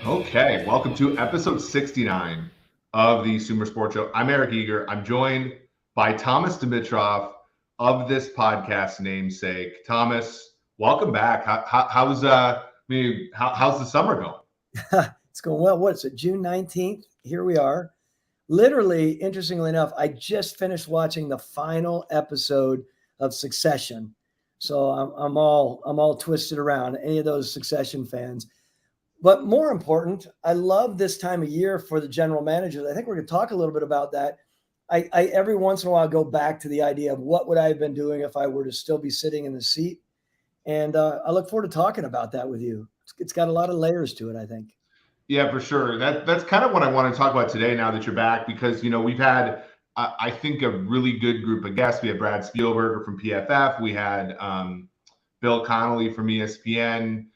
Okay, welcome to episode 69 of the Sumer Sports Show. I'm Eric Eager. I'm joined by Thomas Dimitroff of this podcast namesake. Thomas, welcome back. How's the summer going? It's going well. What is it, June 19th? Here we are. Literally, interestingly enough, I just finished watching the final episode of Succession. So I'm all twisted around, any of those Succession fans. But more important, I love this time of year for the general managers. I think we're going to talk a little bit about that. I every once in a while go back to the idea of what would I have been doing if I were to still be sitting in the seat. And I look forward to talking about that with you. It's got a lot of layers to it, I think. Yeah, for sure. That's kind of what I want to talk about today. Now that you're back, because we've had I think a really good group of guests. We had Brad Spielberger from PFF. We had Bill Connolly from ESPN.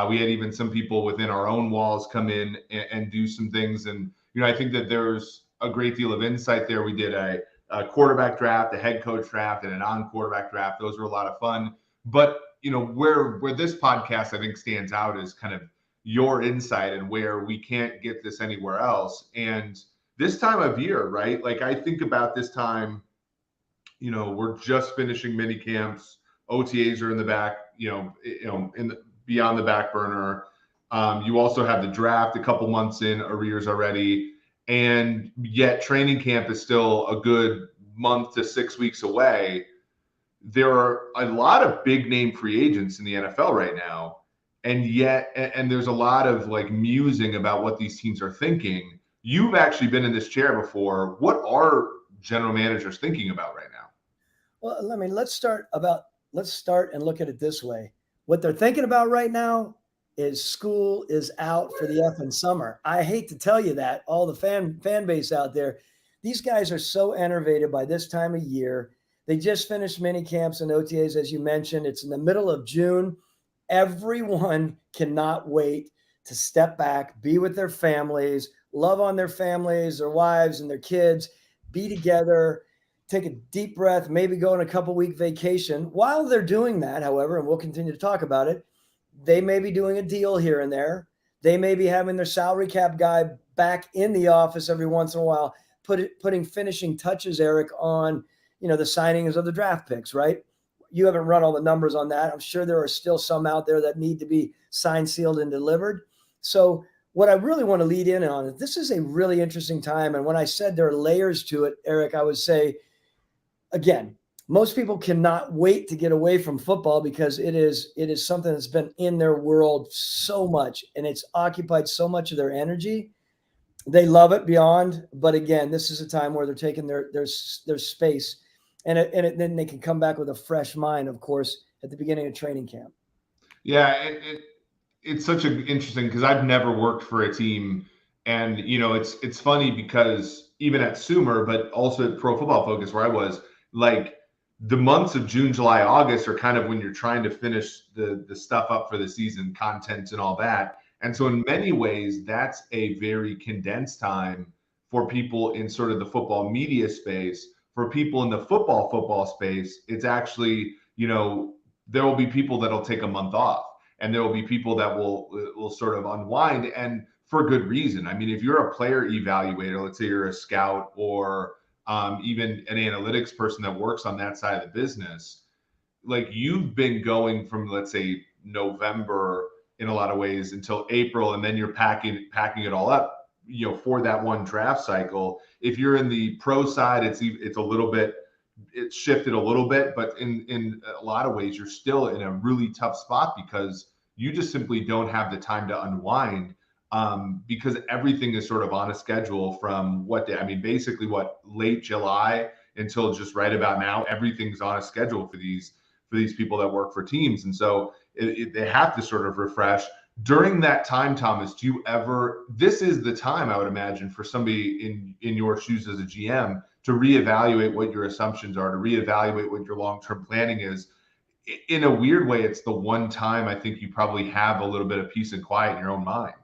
We had even some people within our own walls come in and do some things. And I think that there's a great deal of insight there. We did a quarterback draft, a head coach draft, and a non-quarterback draft. Those were a lot of fun. But where this podcast I think stands out is kind of your insight and where we can't get this anywhere else. And this time of year, right? Like I think about this time, we're just finishing mini camps. OTAs are in the back, beyond the back burner. You also have the draft a couple months in arrears already, and yet training camp is still a good month to 6 weeks away. There are a lot of big name free agents in the NFL right now, and there's a lot of like musing about what these teams are thinking. You've actually been in this chair before. What are general managers thinking about right now? Well, I mean, let's start and look at it this way. What they're thinking about right now is school is out for the effing summer. I hate to tell you that, all the fan base out there, these guys are so enervated by this time of year. They just finished mini camps and OTAs, as you mentioned. It's in the middle of June. Everyone cannot wait to step back, be with their families, love on their families, their wives, and their kids, be together, take a deep breath, maybe go on a couple-week vacation. While they're doing that, however, and we'll continue to talk about it, they may be doing a deal here and there. They may be having their salary cap guy back in the office every once in a while, putting finishing touches, Eric, on the signings of the draft picks, right? You haven't run all the numbers on that. I'm sure there are still some out there that need to be signed, sealed, and delivered. So what I really want to lead in on is this is a really interesting time. And when I said there are layers to it, Eric, I would say, again, most people cannot wait to get away from football because it is something that's been in their world so much and it's occupied so much of their energy. They love it beyond, but again, this is a time where they're taking their space, and then they can come back with a fresh mind, of course, at the beginning of training camp. Yeah, it's such an interesting because I've never worked for a team, and it's funny because even at Sumer, but also at Pro Football Focus where I was, like the months of June, July, August are kind of when you're trying to finish the stuff up for the season, content and all that. And so in many ways, that's a very condensed time for people in sort of the football media space. For people in the football space, it's actually, there will be people that'll take a month off, and there will be people that will sort of unwind, and for good reason. I mean, if you're a player evaluator, let's say you're a scout or even an analytics person that works on that side of the business, like you've been going from, let's say, November in a lot of ways until April, and then you're packing it all up, for that one draft cycle. If you're in the pro side, it's a little bit, it's shifted a little bit, but in a lot of ways, you're still in a really tough spot because you just simply don't have the time to unwind. Because everything is sort of on a schedule from what day? I mean, basically what, late July until just right about now, everything's on a schedule for these people that work for teams. And so they have to sort of refresh during that time. Thomas, this is the time I would imagine for somebody in your shoes as a GM to reevaluate what your assumptions are, to reevaluate what your long-term planning is. In a weird way, it's the one time I think you probably have a little bit of peace and quiet in your own mind.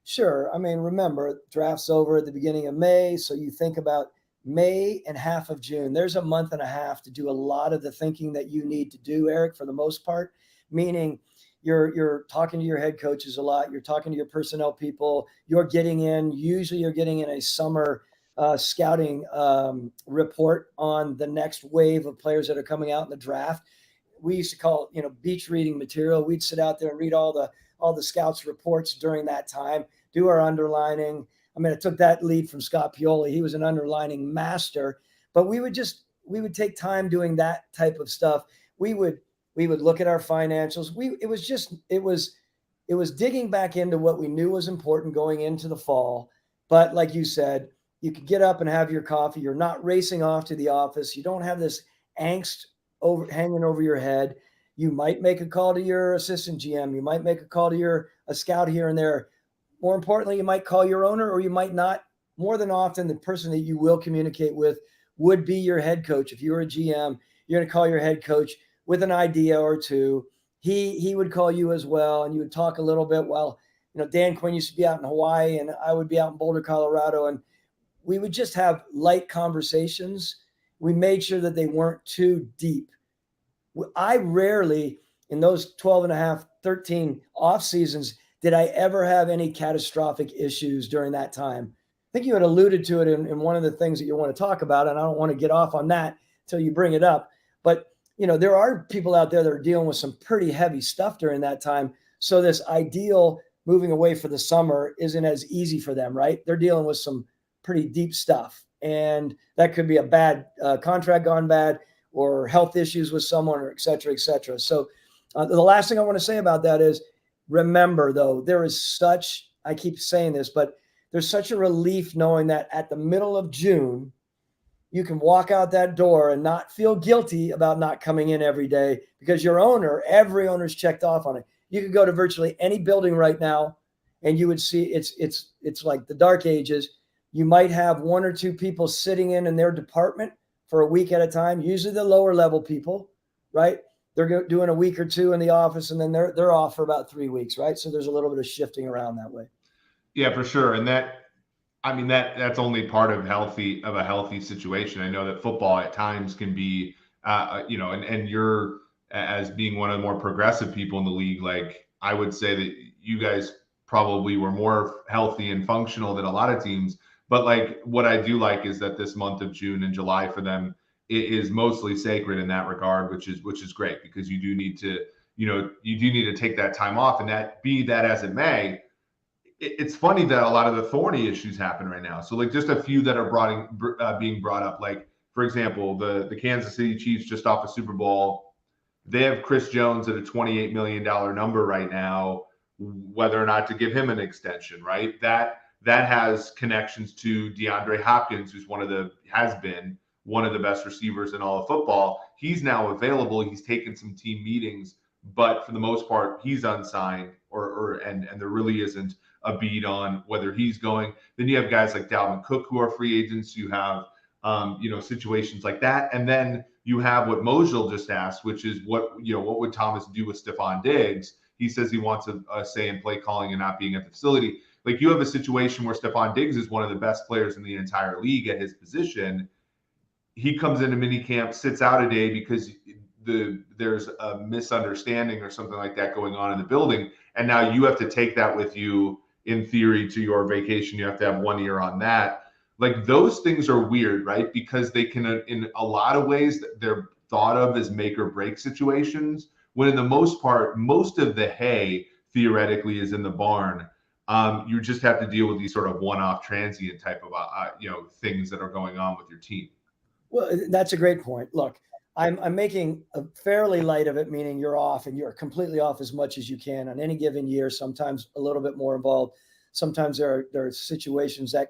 Sure. I mean, remember, draft's over at the beginning of May. So you think about May and half of June. There's a month and a half to do a lot of the thinking that you need to do, Eric, for the most part. Meaning, you're talking to your head coaches a lot. You're talking to your personnel people. You're getting in a summer scouting report on the next wave of players that are coming out in the draft. We used to call it, beach reading material. We'd sit out there and read all the scouts reports during that time, do our underlining. I mean, I took that lead from Scott Pioli. He was an underlining master, but we would take time doing that type of stuff. We would look at our financials. It was digging back into what we knew was important going into the fall. But like you said, you could get up and have your coffee. You're not racing off to the office. You don't have this angst hanging over your head. You might make a call to your assistant GM. You might make a call to a scout here and there. More importantly, you might call your owner, or you might not. More than often, the person that you will communicate with would be your head coach. If you're a GM, you're going to call your head coach with an idea or two. He would call you as well, and you would talk a little bit. Well, Dan Quinn used to be out in Hawaii, and I would be out in Boulder, Colorado, and we would just have light conversations. We made sure that they weren't too deep. I rarely, in those 12 and a half, 13 off seasons, did I ever have any catastrophic issues during that time. I think you had alluded to it in one of the things that you want to talk about, and I don't want to get off on that until you bring it up. But, there are people out there that are dealing with some pretty heavy stuff during that time. So this ideal moving away for the summer isn't as easy for them, right? They're dealing with some pretty deep stuff. And that could be a bad contract gone bad, or health issues with someone, or et cetera, et cetera. So the last thing I want to say about that is, remember, though, I keep saying this, but there's such a relief knowing that at the middle of June, you can walk out that door and not feel guilty about not coming in every day, because every owner's checked off on it. You could go to virtually any building right now and you would see it's like the dark ages. You might have one or two people sitting in their department for a week at a time, usually the lower level people, right? They're doing a week or two in the office, and then they're off for about 3 weeks, right? So there's a little bit of shifting around that way. Yeah, for sure. And that's only part of a healthy situation. I know that football at times can be, and you're, as being one of the more progressive people in the league, like, I would say that you guys probably were more healthy and functional than a lot of teams. But like, what I do like is that this month of June and July for them is mostly sacred in that regard, which is great, because you do need to take that time off. And that, be that as it may, it's funny that a lot of the thorny issues happen right now. So like, just a few that are being brought up, like, for example, the Kansas City Chiefs just off a Super Bowl. They have Chris Jones at a $28 million number right now, whether or not to give him an extension, right? That has connections to DeAndre Hopkins, who's has been one of the best receivers in all of football. He's now available. He's taken some team meetings, but for the most part, he's unsigned, and there really isn't a beat on whether he's going. Then you have guys like Dalvin Cook who are free agents. You have situations like that, and then you have what Mojel just asked, which is what would Thomas do with Stephon Diggs? He says he wants a say in play calling and not being at the facility. Like, you have a situation where Stephon Diggs is one of the best players in the entire league at his position. He comes into minicamp, sits out a day because there's a misunderstanding or something like that going on in the building, and now you have to take that with you, in theory, to your vacation. You have to have 1 year on that. Like, those things are weird, right? Because they can, in a lot of ways, they're thought of as make or break situations, when in the most part, most of the hay theoretically is in the barn. You just have to deal with these sort of one-off transient type of things that are going on with your team. Well, that's a great point. Look, I'm making a fairly light of it, meaning you're off, and you're completely off as much as you can on any given year, sometimes a little bit more involved. Sometimes there are situations that,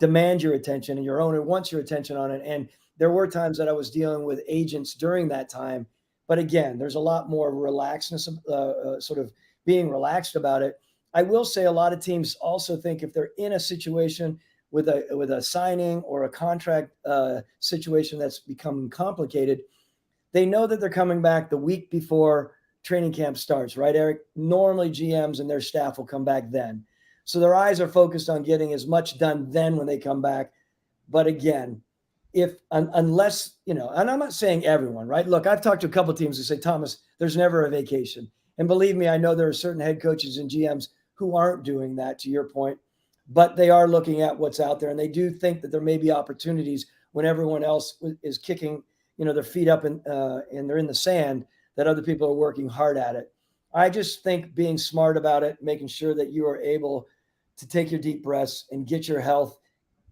demand your attention, and your owner wants your attention on it. And there were times that I was dealing with agents during that time. But again, there's a lot more relaxedness, sort of being relaxed about it. I will say a lot of teams also think if they're in a situation with a signing or a contract situation that's become complicated, they know that they're coming back the week before training camp starts, right, Eric? Normally GMs and their staff will come back then. So their eyes are focused on getting as much done then when they come back. But again, unless, and I'm not saying everyone, right? Look, I've talked to a couple of teams who say, Thomas, there's never a vacation. And believe me, I know there are certain head coaches and GMs who aren't doing that, to your point, but they are looking at what's out there, and they do think that there may be opportunities when everyone else is kicking, their feet up and they're in the sand, that other people are working hard at it. I just think being smart about it, making sure that you are able to take your deep breaths and get your health.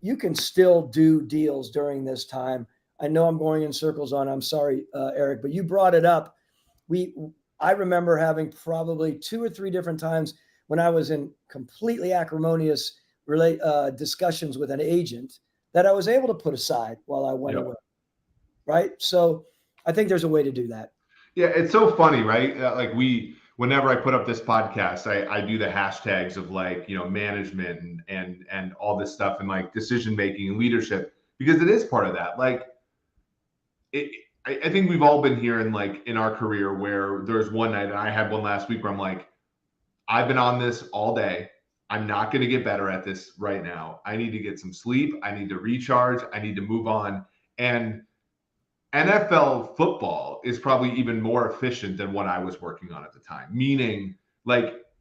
You can still do deals during this time. I know I'm going in circles on. I'm sorry, Eric, but you brought it up. I remember having probably 2 or 3 different times when I was in completely acrimonious discussions with an agent that I was able to put aside while I went away. Right. So I think there's a way to do that. Yeah, it's so funny, right? Whenever I put up this podcast, I do the hashtags of management and all this stuff and like decision making and leadership, because it is part of that. I think we've all been here in our career where there's one night, and I had one last week where I'm like, I've been on this all day. I'm not going to get better at this right now. I need to get some sleep. I need to recharge. I need to move on. And NFL football is probably even more efficient than what I was working on at the time, meaning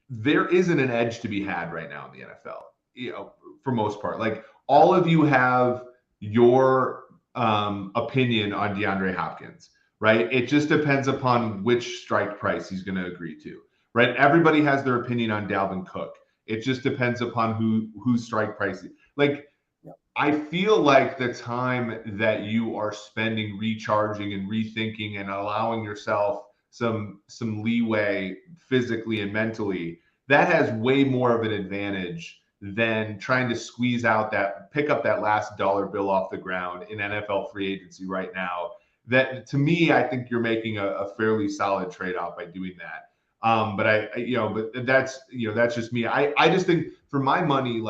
there isn't an edge to be had right now in the NFL, for most part. All of you have your opinion on DeAndre Hopkins, right? It just depends upon which strike price he's going to agree to, right? Everybody has their opinion on Dalvin Cook. It just depends upon whose strike price. I feel like the time that you are spending recharging and rethinking and allowing yourself some leeway physically and mentally, that has way more of an advantage than trying to pick up that last dollar bill off the ground in NFL free agency right now. That, to me, I think you're making a fairly solid trade-off by doing that. But that's just me. I just think, for my money,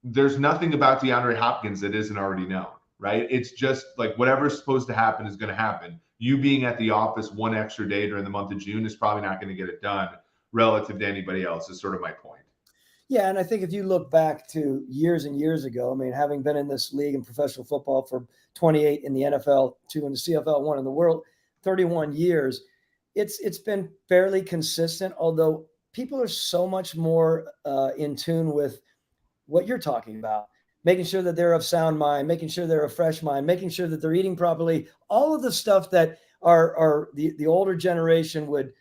there's nothing about DeAndre Hopkins that isn't already known, right? It's just whatever's supposed to happen is going to happen. You being at the office one extra day during the month of June is probably not going to get it done relative to anybody else, is sort of my point. Yeah, and I think if you look back to years and years ago, I mean, having been in this league in professional football for 28 in the NFL, 2 in the CFL, 1 in the world, 31 years, it's been fairly consistent, although people are so much more in tune with what you're talking about, making sure that they're of sound mind, making sure they're of fresh mind, making sure that they're eating properly, all of the stuff that are the older generation would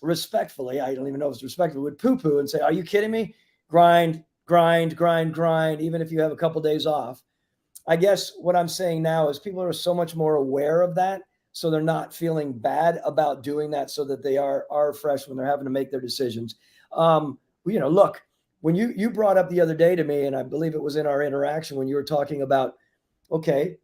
respectfully, I don't even know if it's respectful, would poo-poo and say, are you kidding me? Grind, even if you have a couple of days off. I guess what I'm saying now is people are so much more aware of that, so they're not feeling bad about doing that, so that they are fresh when they're having to make their decisions. Look, when you brought up the other day to me, and I believe it was in our interaction when you were talking about, okay,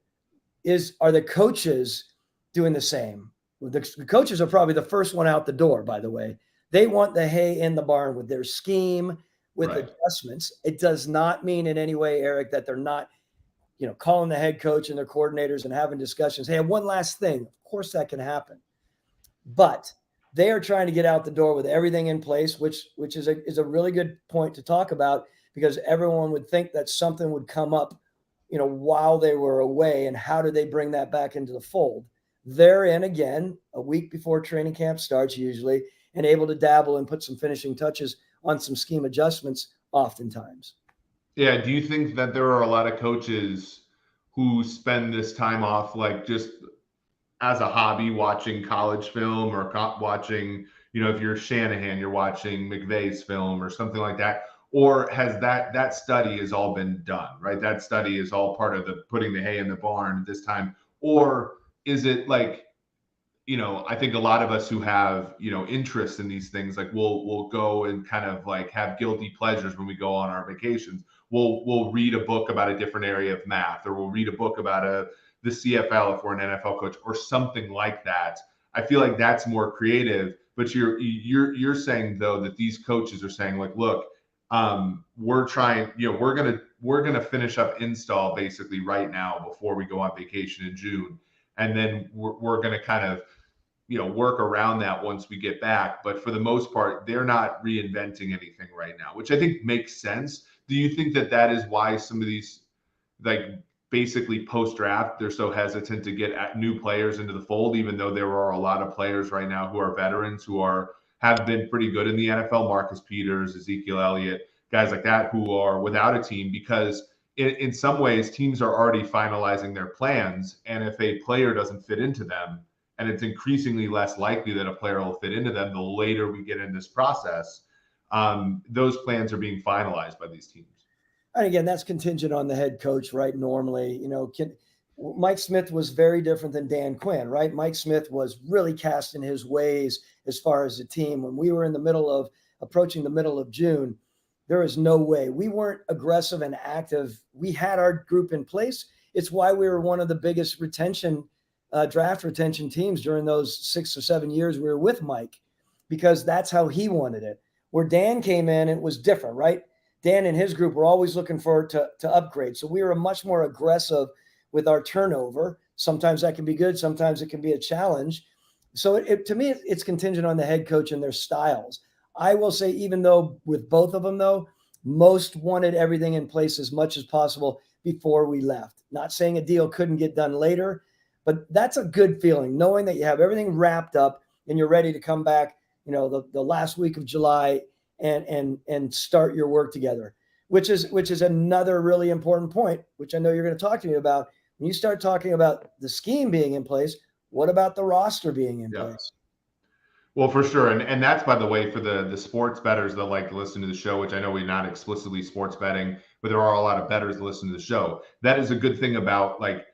are the coaches doing the same? The coaches are probably the first one out the door, by the way. They want the hay in the barn with their scheme, with adjustments. It does not mean in any way, Eric, that they're not, calling the head coach and their coordinators and having discussions. Hey, one last thing. Of course that can happen. But they are trying to get out the door with everything in place, which is a really good point to talk about, because everyone would think that something would come up, while they were away, and how do they bring that back into the fold? They're in again a week before training camp starts usually, and able to dabble and put some finishing touches on some scheme adjustments oftentimes. Yeah. Do you think that there are a lot of coaches who spend this time off just as a hobby, watching college film or watching, if you're Shanahan, you're watching McVay's film or something like that? Or has that study has all been done, right? That study is all part of the putting the hay in the barn this time? Or is it I think a lot of us who have, interest in these things, we'll go and kind of have guilty pleasures when we go on our vacations. We'll read a book about a different area of math, or we'll read a book about the CFL if we're an NFL coach, or something like that. I feel like that's more creative. But you're saying, though, that these coaches are saying, look, we're trying, we're gonna finish up install basically right now before we go on vacation in June, and then we're gonna kind of work around that once we get back. But for the most part, they're not reinventing anything right now, which I think makes sense. Do you think that is why some of these basically post-draft, they're so hesitant to get new players into the fold, even though there are a lot of players right now who are veterans who are have been pretty good in the NFL. Marcus Peters, Ezekiel Elliott, guys like that who are without a team because in some ways teams are already finalizing their plans. And if a player doesn't fit into them, and it's increasingly less likely that a player will fit into them the later we get in this process, those plans are being finalized by these teams. And again, that's contingent on the head coach, right? Normally, Mike Smith was very different than Dan Quinn, right? Mike Smith was really cast in his ways as far as the team. When we were in the middle of approaching the middle of June, there is no way. We weren't aggressive and active. We had our group in place. It's why we were one of the biggest draft retention teams during those 6 or 7 years we were with Mike, because that's how he wanted it. Where Dan came in, it was different, right? Dan and his group were always looking to upgrade. So we were much more aggressive with our turnover. Sometimes that can be good. Sometimes it can be a challenge. So to me, it's contingent on the head coach and their styles. I will say, even though with both of them, though, most wanted everything in place as much as possible before we left. Not saying a deal couldn't get done later, but that's a good feeling, knowing that you have everything wrapped up and you're ready to come back, the last week of July and start your work together, which is another really important point, which I know you're going to talk to me about. When you start talking about the scheme being in place, what about the roster being in place? Well, for sure. And that's, by the way, for the sports bettors that like to listen to the show, which I know we're not explicitly sports betting, but there are a lot of bettors that listen to the show. That is a good thing about, like,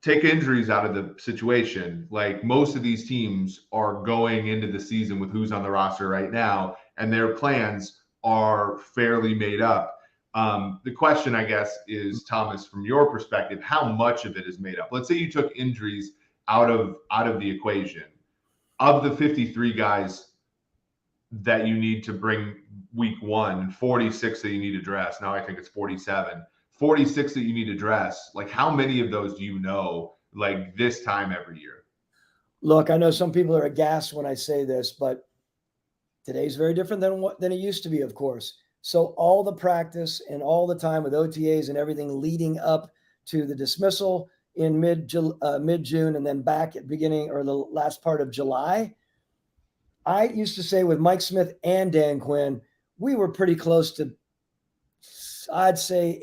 take injuries out of the situation. Like, most of these teams are going into the season with who's on the roster right now, and their plans are fairly made up. The question, I guess, is, Thomas, from your perspective, how much of it is made up? Let's say you took injuries out of the equation. Of the 53 guys that you need to bring week 1, 46 that you need to dress. Now I think it's 47. 46 that you need to dress. Like, how many of those do you know, like, this time every year? Look, I know some people are aghast when I say this, but today's very different than it used to be, of course. So all the practice and all the time with OTAs and everything leading up to the dismissal in mid-June and then back at beginning or the last part of July, I used to say with Mike Smith and Dan Quinn, we were pretty close to, I'd say,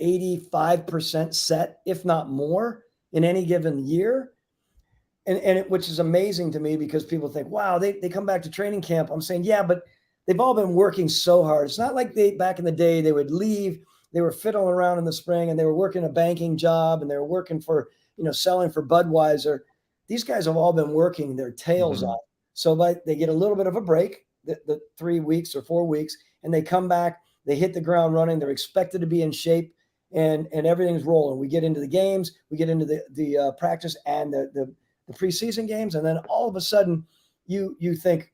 85% set, if not more, in any given year. And which is amazing to me, because people think, wow, they come back to training camp. I'm saying, yeah, but they've all been working so hard. It's not like back in the day, they would leave, they were fiddling around in the spring and they were working a banking job and they were working for, selling for Budweiser. These guys have all been working their tails off. So they get a little bit of a break, the 3 weeks or 4 weeks, and they come back, they hit the ground running. They're expected to be in shape, and everything's rolling. We get into the games, we get into the practice and the preseason games. And then all of a sudden you think,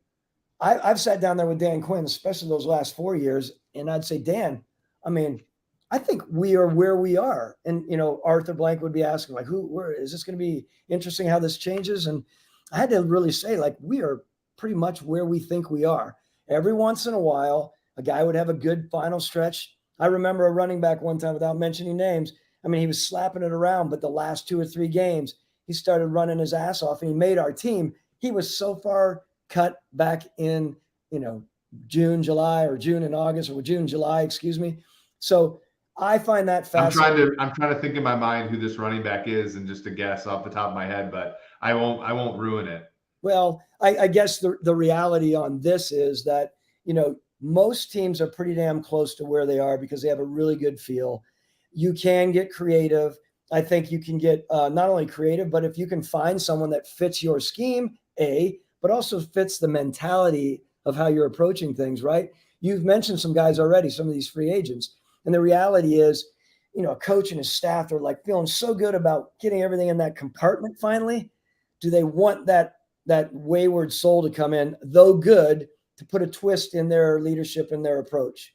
I've sat down there with Dan Quinn, especially those last 4 years. And I'd say, Dan, I think we are where we are. And, Arthur Blank would be asking, like, where is this going to be interesting how this changes? And I had to really say, like, we are pretty much where we think we are. Every once in a while, a guy would have a good final stretch. I remember a running back one time, without mentioning names, he was slapping it around, but the last 2 or 3 games, he started running his ass off and he made our team. He was so far cut back in, June, July, or June and August, or June, July, excuse me. So I find that fascinating. I'm trying to think in my mind who this running back is, and just to guess off the top of my head, but I won't ruin it. Well, I guess the reality on this is that, most teams are pretty damn close to where they are because they have a really good feel. You can get creative. I think you can get not only creative, but if you can find someone that fits your scheme, but also fits the mentality of how you're approaching things, right? You've mentioned some guys already, some of these free agents. And the reality is, a coach and his staff are like feeling so good about getting everything in that compartment finally. Do they want that wayward soul to come in, though good, to put a twist in their leadership and their approach?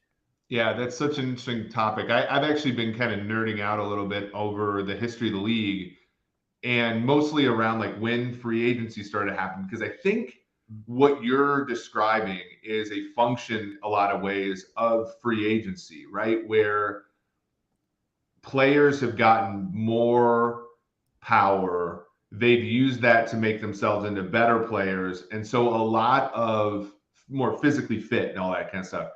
Yeah, that's such an interesting topic. I've actually been kind of nerding out a little bit over the history of the league, and mostly around, like, when free agency started happening, because I think what you're describing is a function, a lot of ways, of free agency, right? Where players have gotten more power they've used that to make themselves into better players. And so a lot of more physically fit and all that kind of stuff.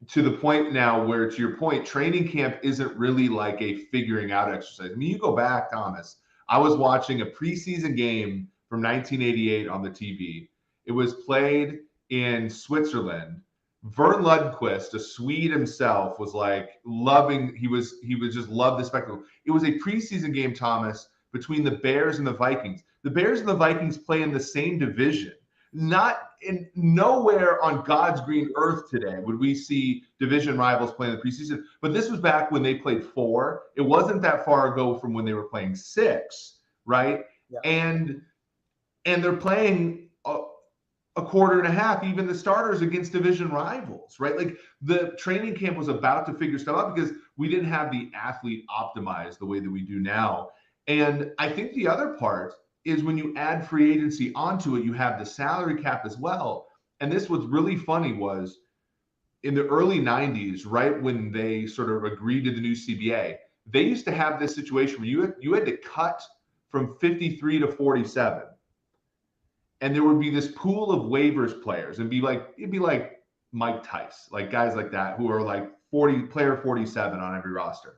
To the point now where, to your point, training camp isn't really like a figuring out exercise. I mean, you go back, Thomas, I was watching a preseason game from 1988 on the TV. It was played in Switzerland. Vern Lundquist, a Swede himself, was like loving, he was just loved the spectacle. It was a preseason game, Thomas, between the Bears and the Vikings. The Bears and the Vikings play in the same division. Not in nowhere on God's green earth today would we see division rivals playing the preseason. But this was back when they played 4. It wasn't that far ago from when they were playing 6, right? Yeah. And they're playing a quarter and a half, even the starters, against division rivals, right? Like the training camp was about to figure stuff out because we didn't have the athlete optimized the way that we do now. And I think the other part is when you add free agency onto it, you have the salary cap as well. And this was really funny was in the early 90s, right when they sort of agreed to the new CBA, they used to have this situation where you had to cut from 53 to 47. And there would be this pool of waivers players and it'd be like Mike Tice, like guys like that who are like 47 on every roster.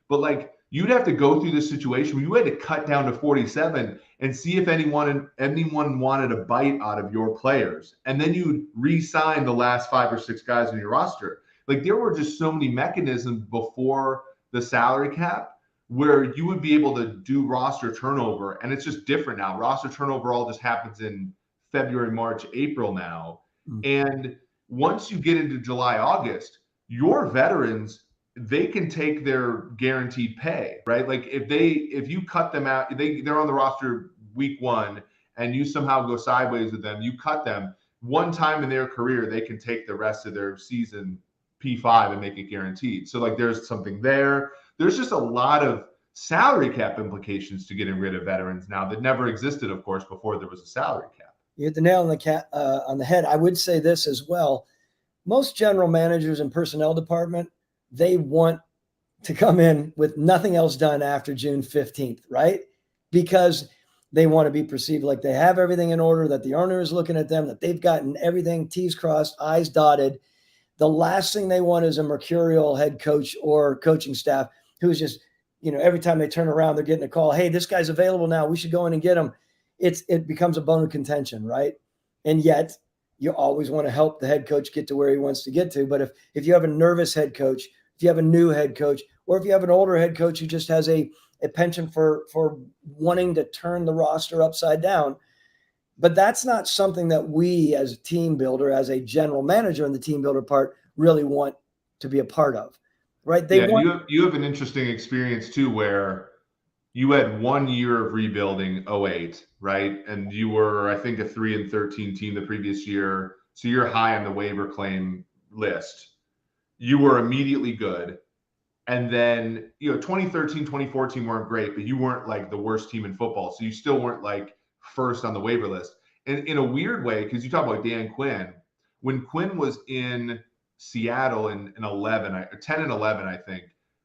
But like you'd have to go through this situation where you had to cut down to 47 and see if anyone wanted a bite out of your players. And then you'd re-sign the last 5 or 6 guys on your roster. Like there were just so many mechanisms before the salary cap where you would be able to do roster turnover. And it's just different now. Roster turnover all just happens in February, March, April now. And once you get into July, August, your veterans, they can take their guaranteed pay, right? Like if you cut them out, they're on the roster week 1 and you somehow go sideways with them, you cut them one time in their career, they can take the rest of their season P5 and make it guaranteed. So like there's something there. There's just a lot of salary cap implications to getting rid of veterans now that never existed, of course, before there was a salary cap. You hit the nail on the head. I would say this as well. Most general managers and personnel department, they want to come in with nothing else done after June 15th, right? Because they want to be perceived like they have everything in order, that the owner is looking at them, that they've gotten everything, T's crossed, I's dotted. The last thing they want is a mercurial head coach or coaching staff who's just, every time they turn around, they're getting a call. Hey, this guy's available now. We should go in and get him. It becomes a bone of contention, right? And yet you always want to help the head coach get to where he wants to get to. But if you have a nervous head coach, if you have a new head coach, or if you have an older head coach who just has a penchant for wanting to turn the roster upside down, but that's not something that we as a team builder, as a general manager in the team builder part, really want to be a part of, right? You have an interesting experience too, where you had 1 year of rebuilding 08, right? And you were, I think, a 3-13 team the previous year. So you're high on the waiver claim list. You were immediately good. And then, 2013, 2014 weren't great, but you weren't like the worst team in football. So you still weren't like first on the waiver list. And in a weird way, because you talk about Dan Quinn, when Quinn was in Seattle in 10 and 11, I think,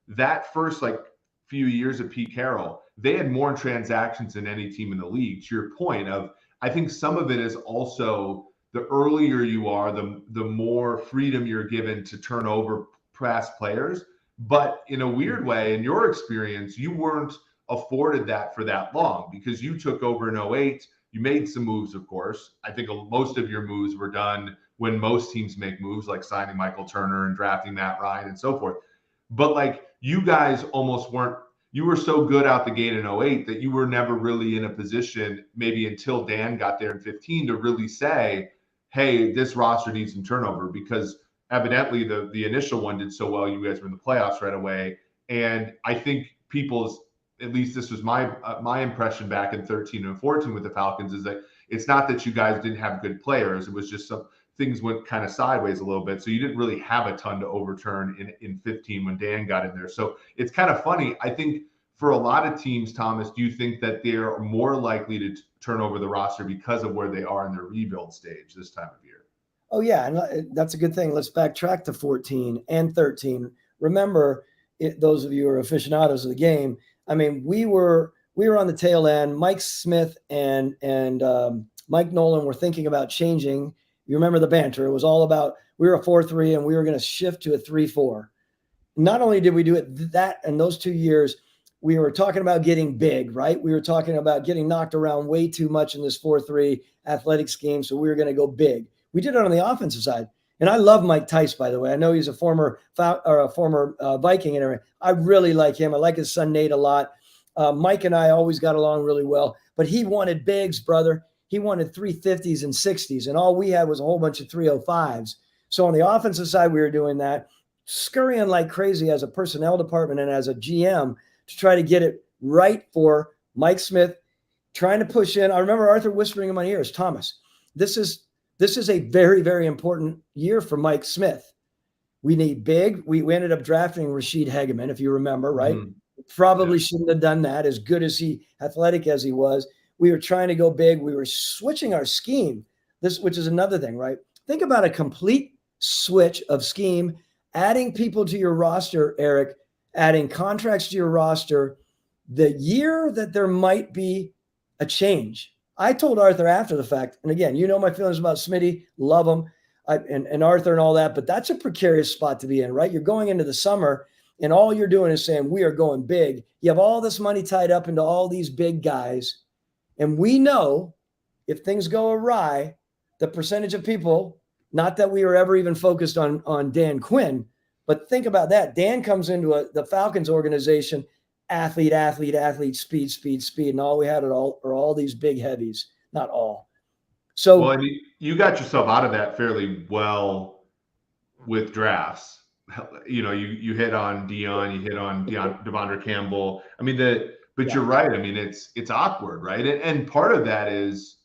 that first like few years of Pete Carroll, they had more transactions than any team in the league. To your point of, I think some of it is also the earlier you are, the more freedom you're given to turn over past players. But in a weird way, in your experience, you weren't afforded that for that long because you took over in 08. You made some moves, of course. I think most of your moves were done when most teams make moves, like signing Michael Turner and drafting Matt Ryan and so forth. But like you guys almost weren't, you were so good out the gate in 08 that you were never really in a position, maybe until Dan got there in 15, to really say, hey, this roster needs some turnover, because evidently the initial one did so well. You guys were in the playoffs right away. And I think at least this was my impression back in 13 and 14 with the Falcons, is that it's not that you guys didn't have good players. It was just some things went kind of sideways a little bit. So you didn't really have a ton to overturn in 15 when Dan got in there. So it's kind of funny. I think for a lot of teams, Thomas, do you think that they're more likely to turn over the roster because of where they are in their rebuild stage this time of year? Oh, yeah. And that's a good thing. Let's backtrack to 14 and 13. Remember, those of you who are aficionados of the game, I mean, we were we were on the tail end. Mike Smith and Mike Nolan were thinking about changing. You remember the banter? It was all about we were a 4-3 and we were going to shift to a 3-4. Not only did we do it that in those 2 years, we were talking about getting big, right? We were talking about getting knocked around way too much in this 4-3 athletic scheme. So we were going to go big. We did it on the offensive side. And I love Mike Tice, by the way. I know he's a former Viking and everything. I really like him. I like his son Nate a lot. Mike and I always got along really well. But he wanted bigs, brother. He wanted 350s and 60s. And all we had was a whole bunch of 305s. So on the offensive side, we were doing that, scurrying like crazy as a personnel department and as a GM to try to get it right for Mike Smith, trying to push in. I remember Arthur whispering in my ears, Thomas, this is a very, very important year for Mike Smith. We need big. We ended up drafting Rashid Hegeman, if you remember, right? Mm-hmm. Probably shouldn't have done that, as good as athletic as he was. We were trying to go big. We were switching our scheme, which is another thing, right? Think about a complete switch of scheme, adding people to your roster, Eric, adding contracts to your roster, the year that there might be a change. I told Arthur after the fact, and again, you know my feelings about Smitty, love him, and Arthur and all that, but that's a precarious spot to be in, right? You're going into the summer, and all you're doing is saying, we are going big. You have all this money tied up into all these big guys, and we know if things go awry, the percentage of people, not that we were ever even focused on Dan Quinn, but think about that. Dan comes into the Falcons organization, athlete, speed, and all we had are all these big heavies, not all. So, well, I mean, you got yourself out of that fairly well with drafts. You know, you hit on Dion, you hit on Devondre Campbell. I mean, but you're right. I mean, it's awkward, right? And part of that is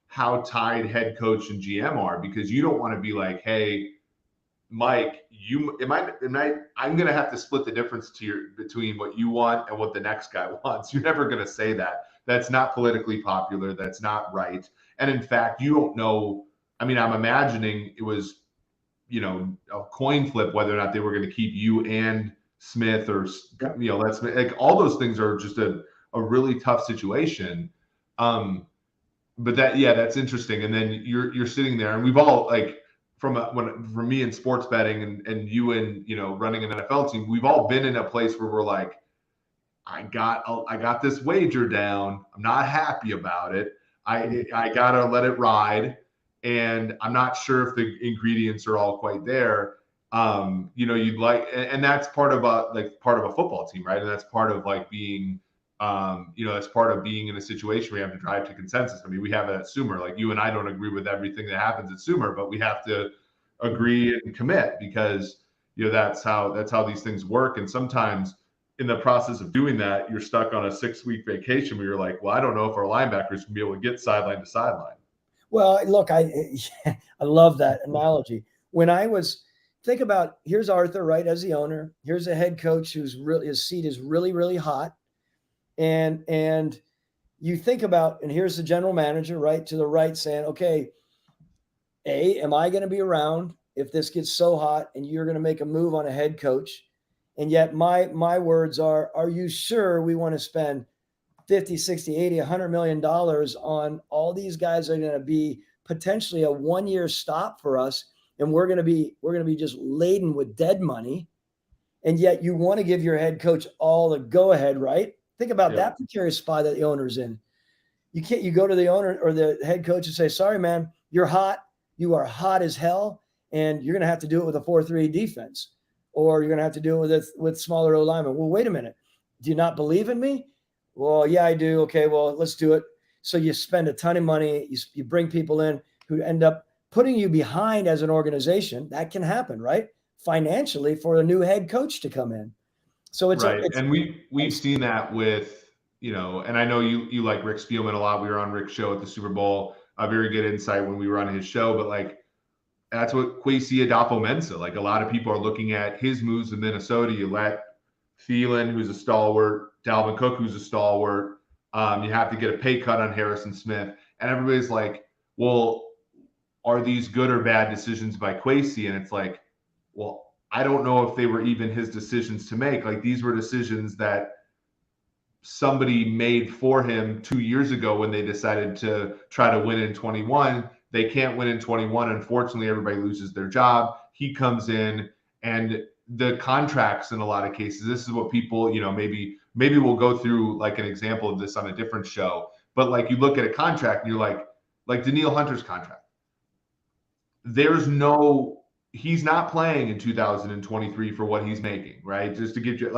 how tied head coach and GM are, because you don't want to be like, hey, Mike, I'm going to have to split the difference between what you want and what the next guy wants. You're never going to say that. That's not politically popular. That's not right. And in fact, you don't know. I mean, I'm imagining it was, you know, a coin flip whether or not they were going to keep you and Smith, or, you know, let's like all those things are just a really tough situation. But that's interesting. And then you're sitting there, and we've all like, from me in sports betting and you and, you know, running an NFL team, we've all been in a place where we're like, I got this wager down. I'm not happy about it. I gotta let it ride, and I'm not sure if the ingredients are all quite there. You know, you'd like, and that's part of a football team, right? And that's part of like being, you know, that's part of being in a situation where you have to drive to consensus. I mean, we have it at Sumer. Like, you and I don't agree with everything that happens at Sumer, but we have to agree and commit, because, you know, that's how these things work. And sometimes in the process of doing that, you're stuck on a 6-week vacation where you're like, well, I don't know if our linebackers can be able to get sideline to sideline. Well, look, I love that analogy. Think about, here's Arthur, right, as the owner. Here's a head coach his seat is really, really hot. And you think about, and here's the general manager, right, to the right, saying, okay, am I going to be around if this gets so hot and you're going to make a move on a head coach? And yet my words are you sure we want to spend 50, 60, 80, $100 million on all these guys that are going to be potentially a 1-year stop for us, and we're going to be just laden with dead money, and yet you want to give your head coach all the go ahead, right? Think about that precarious spot that the owner's in. You go to the owner or the head coach and say, sorry, man, you're hot. You are hot as hell, and you're going to have to do it with a 4-3 defense, or you're going to have to do it with smaller O linemen. Well, wait a minute. Do you not believe in me? Well, yeah, I do. Okay, well, let's do it. So you spend a ton of money. You bring people in who end up putting you behind as an organization. That can happen, right? Financially, for a new head coach to come in. So it's right. And we've seen that with, you know, and I know you like Rick Spielman a lot. We were on Rick's show at the Super Bowl. A very good insight when we were on his show. But like, that's what Kwesi Adofo-Mensah. Like, a lot of people are looking at his moves in Minnesota. You let Thielen, who's a stalwart, Dalvin Cook, who's a stalwart. You have to get a pay cut on Harrison Smith, and everybody's like, "Well, are these good or bad decisions by Kwesi?" And it's like, well, I don't know if they were even his decisions to make. Like, these were decisions that somebody made for him 2 years ago when they decided to try to win in 21. They can't win in 21. Unfortunately, everybody loses their job. He comes in, and the contracts in a lot of cases, this is what people, maybe we'll go through like an example of this on a different show. But like you look at a contract and you're like Daniil Hunter's contract. He's not playing in 2023 for what he's making, right? Just to give you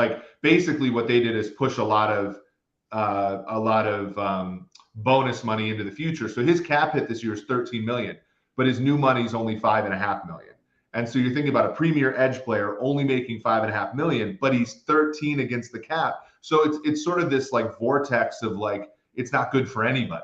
basically what they did is push a lot of bonus money into the future. So his cap hit this year is 13 million, but his new money is only 5.5 million. And so you're thinking about a premier edge player only making 5.5 million, but he's 13 against the cap. So it's sort of this like vortex of like, it's not good for anybody.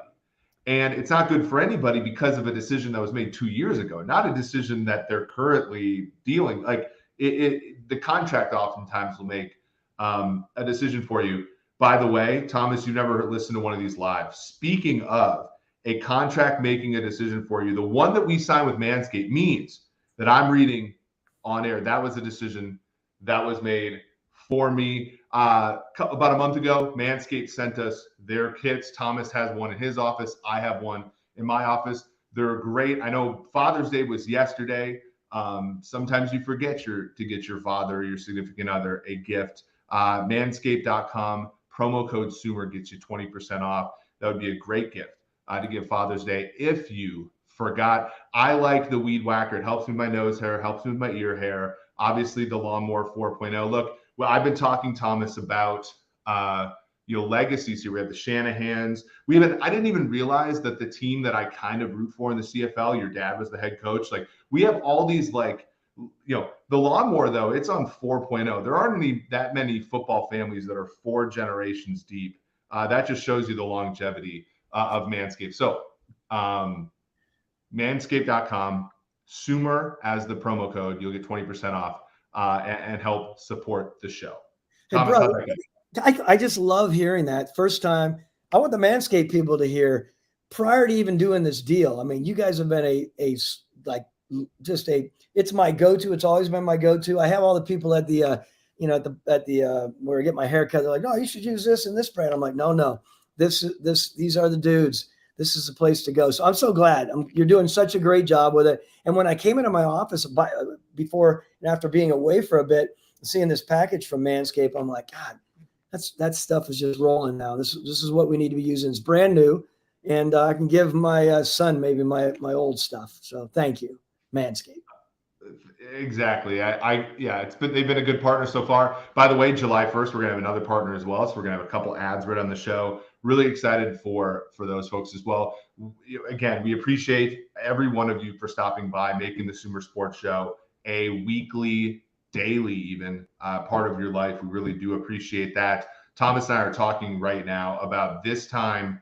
And it's not good for anybody because of a decision that was made 2 years ago, not a decision that they're currently dealing. Like the contract oftentimes will make a decision for you. By the way, Thomas, you never listened to one of these live. Speaking of a contract making a decision for you, the one that we signed with Manscaped means that I'm reading on air. That was a decision that was made for me. About a month ago, Manscaped sent us their kits. Thomas has one in his office. I have one in my office. They're great. I know Father's Day was yesterday. Sometimes you forget to get your father or your significant other a gift. Manscaped.com, promo code SUMER gets you 20% off. That would be a great gift to give Father's Day if you forgot. I like the Weed Whacker. It helps me with my nose hair, helps me with my ear hair. Obviously, the Lawnmower 4.0. Look, well, I've been talking, Thomas, about legacies here. We have the Shanahans. I didn't even realize that the team that I kind of root for in the CFL, your dad was the head coach. Like, we have all these the Lawnmower, though, it's on 4.0. There aren't that many football families that are 4 generations deep. That just shows you the longevity of Manscaped. So manscaped.com, SUMER as the promo code. You'll get 20% off and help support the show. Hey, Thomas, brother, I just love hearing that. First time, I want the Manscaped people to hear prior to even doing this deal. I mean, you guys have been it's my go-to. It's always been my go-to. I have all the people at the where I get my hair cut. They're like, no, you should use this and this brand. I'm like, no, these are the dudes. This is the place to go. So I'm so glad you're doing such a great job with it. And when I came into my office before and after being away for a bit, seeing this package from Manscaped, I'm like, God, that stuff is just rolling now. This is what we need to be using. It's brand new, and I can give my son maybe my old stuff. So thank you, Manscaped. Exactly. They've been a good partner so far. By the way, July 1st, we're gonna have another partner as well. So we're gonna have a couple ads right on the show. Really excited for those folks as well. Again, we appreciate every one of you for stopping by, making the Sumer Sports Show a weekly, daily even part of your life. We really do appreciate that. Thomas and I are talking right now about this time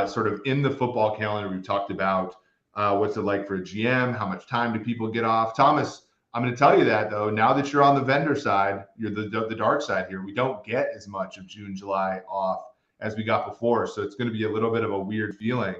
sort of in the football calendar. We've talked about what's it like for a GM? How much time do people get off? Thomas, I'm going to tell you that, though, now that you're on the vendor side, you're the dark side here. We don't get as much of June, July off as we got before. So it's going to be a little bit of a weird feeling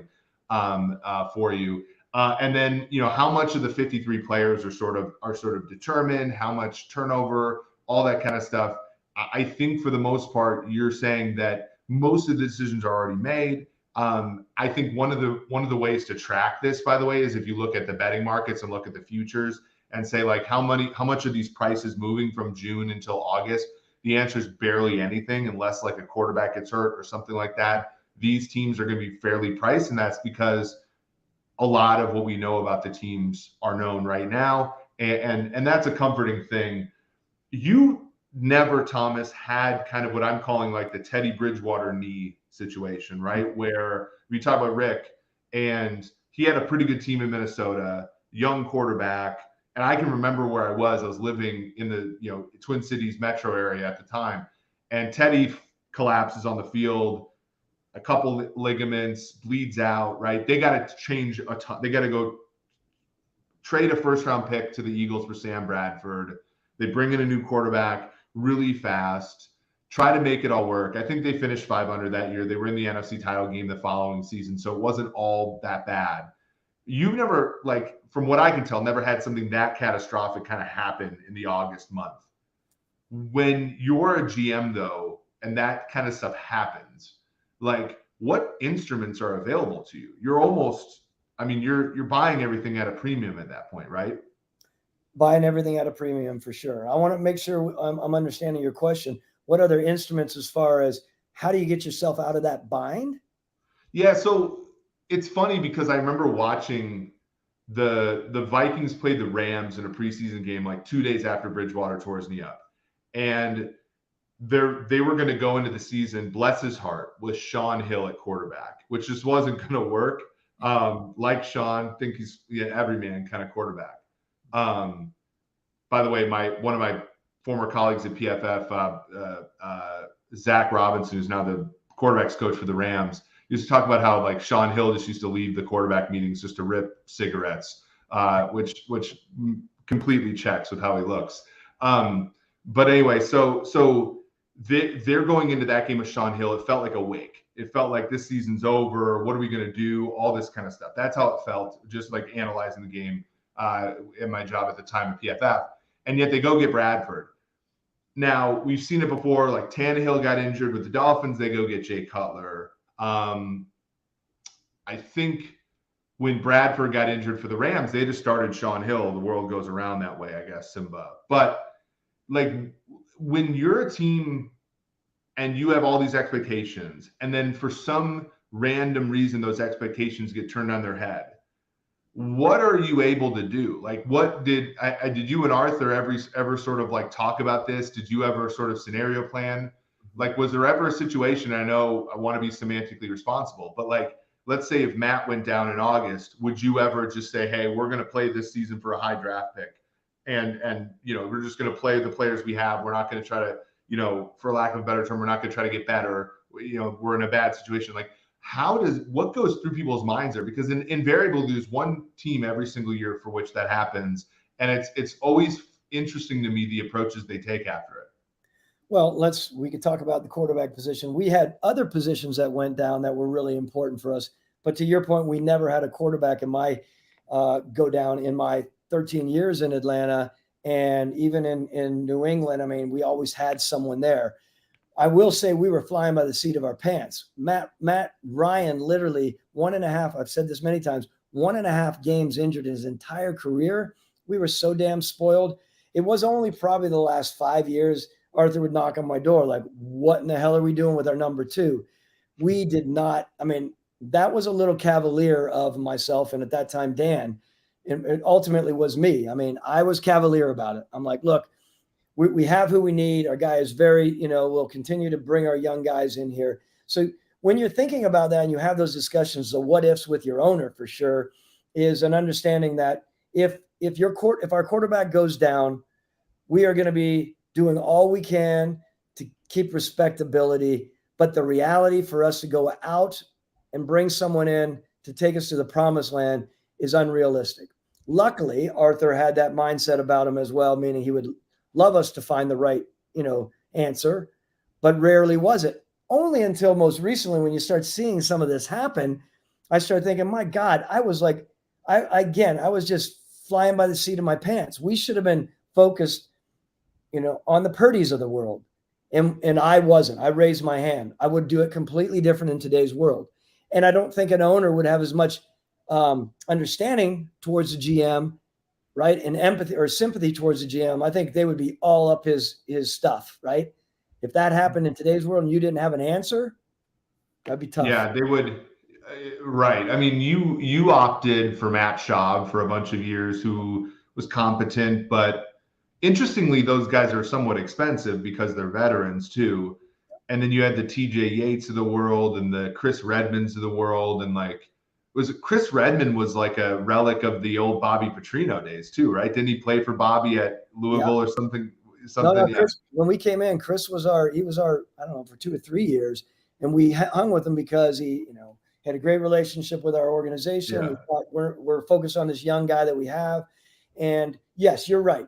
for you. And then, how much of the 53 players are sort of determined, how much turnover, all that kind of stuff. I think for the most part, you're saying that most of the decisions are already made. I think one of the ways to track this, by the way, is if you look at the betting markets and look at the futures and say like how much of these prices moving from June until August. The answer is barely anything unless like a quarterback gets hurt or something like that. These teams are going to be fairly priced, and that's because a lot of what we know about the teams are known right now, and that's a comforting thing. You never, Thomas, had kind of what I'm calling like the Teddy Bridgewater knee situation, right? Where we talk about Rick, and he had a pretty good team in Minnesota, young quarterback. And I can remember where I was living in the Twin Cities metro area at the time, and Teddy collapses on the field, a couple ligaments, bleeds out, right? They got to change a ton. They got to go trade a first-round pick to the Eagles for Sam Bradford. They bring in a new quarterback really fast, try to make it all work. I think they finished 500 that year. They were in the NFC title game the following season, so it wasn't all that bad. You've never, from what I can tell, never had something that catastrophic kind of happen in the August month. When you're a GM, though, and that kind of stuff happens, like what instruments are available to you? You're almost, I mean, you're buying everything at a premium at that point, right? Buying everything at a premium for sure. I want to make sure I'm understanding your question. What other instruments, as far as how do you get yourself out of that bind? Yeah, so it's funny because I remember watching the Vikings played the Rams in a preseason game like 2 days after Bridgewater tore his knee up, and they were going to go into the season, bless his heart, with Sean Hill at quarterback, which just wasn't going to work. Like Sean, think he's everyman kind of quarterback. By the way, one of my former colleagues at PFF, Zach Robinson, who's now the quarterbacks coach for the Rams, used to talk about how like Sean Hill just used to leave the quarterback meetings just to rip cigarettes, which completely checks with how he looks. But anyway, so they're going into that game with Sean Hill. It felt like a wake. It felt like this season's over. What are we going to do? All this kind of stuff. That's how it felt, just like analyzing the game in my job at the time at PFF. And yet they go get Bradford. Now, we've seen it before. Like Tannehill got injured with the Dolphins. They go get Jay Cutler. I think when Bradford got injured for the Rams, they just started Sean Hill. The world goes around that way, I guess, Simba. But like when you're a team and you have all these expectations, and then for some random reason those expectations get turned on their head, what are you able to do? Like, what did you and Arthur ever sort of like talk about this? Did you ever sort of scenario plan? Like, was there ever a situation? I know I want to be semantically responsible, but like, let's say if Matt went down in August, would you ever just say, hey, we're going to play this season for a high draft pick? And we're just going to play the players we have. We're not going to try to, for lack of a better term, we're not going to try to get better. We're in a bad situation. Like, what goes through people's minds there? Because invariably there's one team every single year for which that happens. And it's always interesting to me, the approaches they take after it. Well, we could talk about the quarterback position. We had other positions that went down that were really important for us. But to your point, we never had a quarterback in my go down in my 13 years in Atlanta. And even in New England, I mean, we always had someone there. I will say we were flying by the seat of our pants. Matt Ryan, literally 1.5, I've said this many times, 1.5 games injured in his entire career. We were so damn spoiled. It was only probably the last 5 years Arthur would knock on my door like, what in the hell are we doing with our number 2? We did not. I mean, that was a little cavalier of myself, and at that time, Dan. And it ultimately was me. I mean, I was cavalier about it. I'm like, look, we have who we need. Our guy is very, we'll continue to bring our young guys in here. So when you're thinking about that and you have those discussions, the what ifs with your owner for sure is an understanding that if our quarterback goes down, we are going to be doing all we can to keep respectability. But the reality for us to go out and bring someone in to take us to the promised land is unrealistic. Luckily, Arthur had that mindset about him as well, meaning he would love us to find the right, answer, but rarely was it. Only until most recently, when you start seeing some of this happen, I started thinking, my God, I was like, I was just flying by the seat of my pants. We should have been focused, on the Purdy's of the world. And I wasn't. I raised my hand. I would do it completely different in today's world. And I don't think an owner would have as much understanding towards the GM, right? And empathy or sympathy towards the GM. I think they would be all up his stuff, right? If that happened in today's world and you didn't have an answer, that'd be tough. Yeah, they would. Right. I mean, you opted for Matt Schaub for a bunch of years, who was competent, but interestingly, those guys are somewhat expensive because they're veterans too. And then you had the TJ Yates of the world and the Chris Redmonds of the world. And like, Chris Redmond was like a relic of the old Bobby Petrino days too, right? Didn't he play for Bobby at Louisville or something? No, Chris, when we came in, Chris was our, I don't know, for 2 or 3 years. And we hung with him because he, had a great relationship with our organization. Yeah. We thought we're focused on this young guy that we have. And yes, you're right.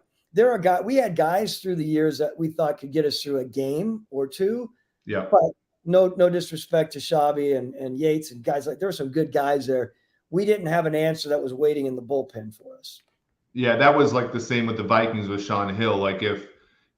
We had guys through the years that we thought could get us through a game or two. Yeah. But no disrespect to Schaubby and Yates and guys like, there were some good guys there. We didn't have an answer that was waiting in the bullpen for us. Yeah, that was like the same with the Vikings with Sean Hill. Like if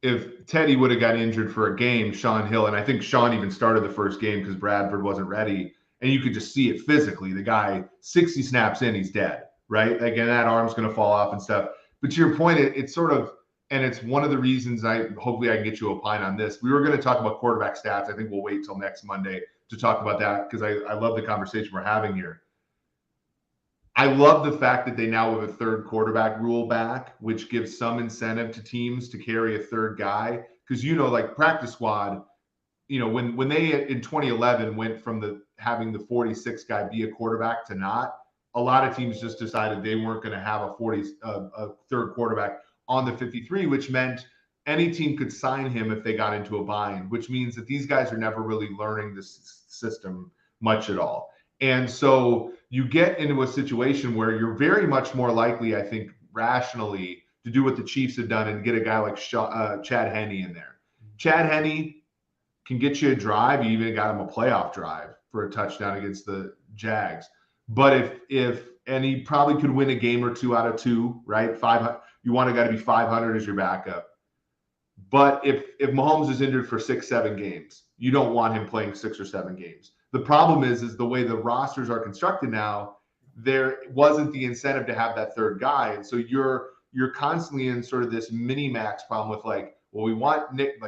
if Teddy would have got injured for a game, Sean Hill, and I think Sean even started the first game because Bradford wasn't ready, and you could just see it physically. The guy, 60 snaps in, he's dead, right? Like, and that arm's going to fall off and stuff. But to your point, it's sort of, and it's one of the reasons hopefully I can get you a opine on this. We were going to talk about quarterback stats. I think we'll wait till next Monday to talk about that because I love the conversation we're having here. I love the fact that they now have a third quarterback rule back, which gives some incentive to teams to carry a third guy. Because, like practice squad, when they in 2011 went from having the 46 guy be a quarterback to not, a lot of teams just decided they weren't going to have a third quarterback on the 53, which meant any team could sign him if they got into a bind, which means that these guys are never really learning this system much at all. And so you get into a situation where you're very much more likely, I think, rationally to do what the Chiefs have done and get a guy like Chad Henne in there. Chad Henne can get you a drive. You even got him a playoff drive for a touchdown against the Jags. But and he probably could win a game or two out of two, right? You want a guy to be 500 as your backup. But if Mahomes is injured for 6-7 games, you don't want him playing 6 or 7 games. The problem is the way the rosters are constructed now, there wasn't the incentive to have that third guy. And so you're constantly in sort of this mini max problem with we want Nick